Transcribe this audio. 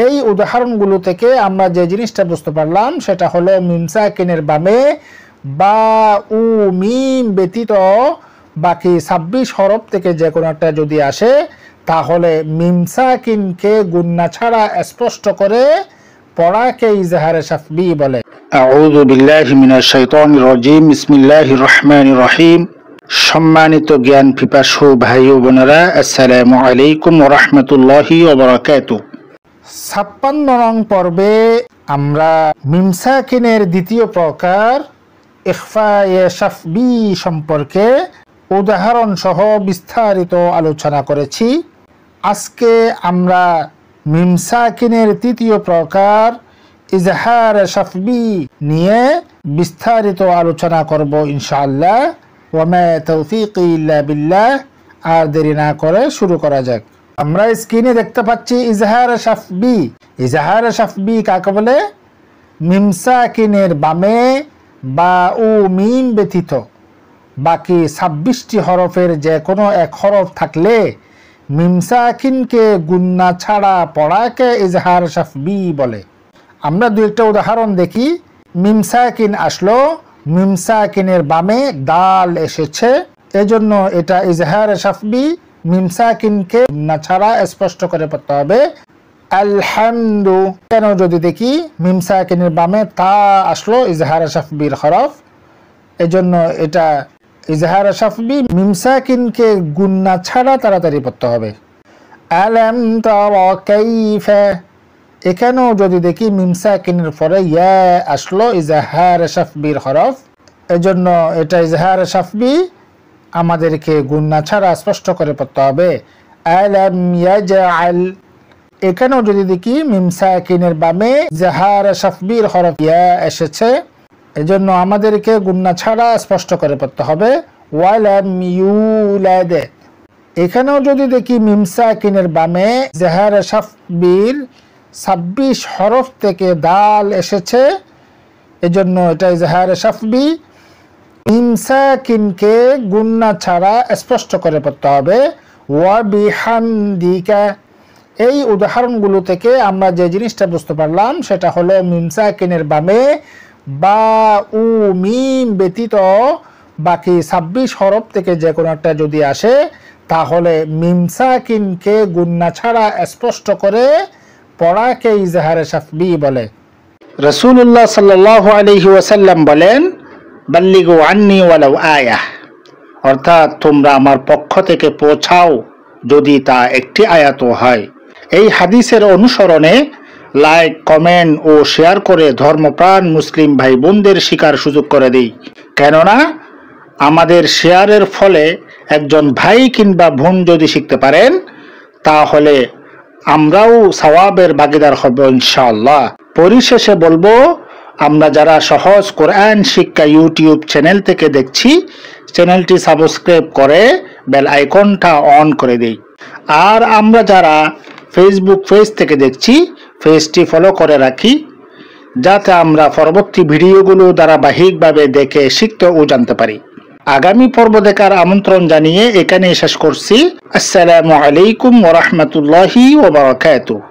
এই উদাহরণগুলো থেকে আমরা যে জিনিসটা বুঝতে পারলাম সেটা হলো মিম সাকিনের বামে বা উ মিম ব্যতীত বাকি 26 হরফ থেকে যে কোনো একটা যদি আসে তাহলে মিম সাকিনকে গুন্না ছাড়া স্পষ্ট করে পড়াকে ইজহারে শাফবি বলে। আউযু বিল্লাহি মিনাশ শাইতানির রাজিম। বিসমিল্লাহির রহমানির রহিম। সম্মানিত জ্ঞান পিপাসু ভাই ও বোনেরা, আসসালামু আলাইকুম ওয়া রাহমাতুল্লাহি ওয়া বারাকাতুহু। 56 নং পর্বে আমরা মিম সাকিনের দ্বিতীয় প্রকার ইখফায়ে শাফবি সম্পর্কে উদাহরণ সহ বিস্তারিত আলোচনা করেছি। আজকে আমরা মিম সাকিনের তৃতীয় প্রকার ইজহার শাফবি নিয়ে বিস্তারিত আলোচনা করব ইনশাআল্লাহ। ওয়া মা তাওফীকি ইল্লা বিল্লাহ। আর দেরি না করে শুরু করা যাক। আমরা স্ক্রিনে দেখতে পাচ্ছি ইজহার শাফবি। ইজহার শাফবি কাকে বলে? মিম সাকিনের বামে বা উ মিম ব্যতীত বাকি 26টি হরফের যে কোনো এক হরফ থাকলে মিম সাকিনকে গুন্না ছাড়া পড়াকে ইজহার শাফবি বলে। আমরা দুই একটা উদাহরণ দেখি। মিম সাকিন আসলো, মিম সাকিনের বামে দাল এসেছে, এজন্য এটা ইজহার শাফবি। মিম সাকিনকে গুন্না ছাড়া স্পষ্ট করে পড়তে হবে আলহামদু। কেন যদি দেখি মিম সাকিনের বামে তা আসলো, ইজহার শাফবির হরফ, এজন্য এটা ইজহার শাফবি। মিম সাকিনকে গুন্না ছাড়া তাড়াতাড়ি পড়তে হবে। আলাম তারা কাইফা, এখানেও যদি দেখি মিম সাকিনের পরে ইয়া আসলো, ইজহার শাফবির হরফ, এজন্য এটা ইজহার শাফবি, আমাদেরকে গুন্না ছাড়া স্পষ্ট করে পড়তে হবে আলাম ইয়াজআল। এখানেও যদি দেখি মিম সাকিনের বামে ইজহার শাফবির হরফ ইয়া এসেছে, এজন্য আমাদেরকে গুন্না ছাড়া স্পষ্ট করে পড়তে হবে ওয়ালাম ইউলাদ। এখানেও যদি দেখি মিম সাকিনের বামে ইজহার শাফবির 26 হরফ থেকে দাল এসেছে, এজন্য এটা ইজহার শাফবি। মিম সাকিনকে গুন্না ছাড়া স্পষ্ট করে পড়তে হবে ওয়া বিহামদিকা। এই উদাহরণগুলো থেকে আমরা যে জিনিসটা বুঝতে পারলাম সেটা হলো মিম সাকিনের বামে বা উ মিম ব্যতীত বাকি 26 হরফ থেকে যে কোনো একটা যদি আসে তাহলে মিম সাকিনকে গুন্না ছাড়া স্পষ্ট করে পড়াকে ইজহারে শাফবি বলে। রাসূলুল্লাহ সাল্লাল্লাহু আলাইহি ওয়াসাল্লাম বলেন, বাল্লিগু আন্নি ওয়ালাউ আয়াহ, অর্থাৎ তোমরা আমার পক্ষ থেকে পৌঁছাও যদি তা একটি আয়াতও হয়। এই হাদিসের অনুসরণে লাইক, কমেন্ট ও শেয়ার করে ধর্মপ্রাণ মুসলিম ভাই বোনদের শিকার সুযোগ করে দিই। কেননা আমাদের শেয়ারের ফলে একজন ভাই কিংবা বোন যদি শিখতে পারেন তাহলে আমরাও সওয়াবের ভাগীদার হব ইনশাআল্লাহ। পরিশেষে বলবো, আমরা যারা সহজ কোরআন শিক্ষা ইউটিউব চ্যানেল থেকে দেখছি, চ্যানেলটি সাবস্ক্রাইব করে বেল আইকনটা অন করে দেই। আর আমরা যারা ফেসবুক পেজ থেকে দেখছি, পেজটি ফলো করে রাখি যাতে আমরা পরবর্তী ভিডিওগুলো ধারাবাহিকভাবে দেখে শিখতে ও জানতে পারি। আগামী পর্ব দেখার আমন্ত্রণ জানিয়ে এখানেই শেষ করছি। আসসালামু আলাইকুম ওয়া রাহমাতুল্লাহি ওয়া বারাকাতুহু।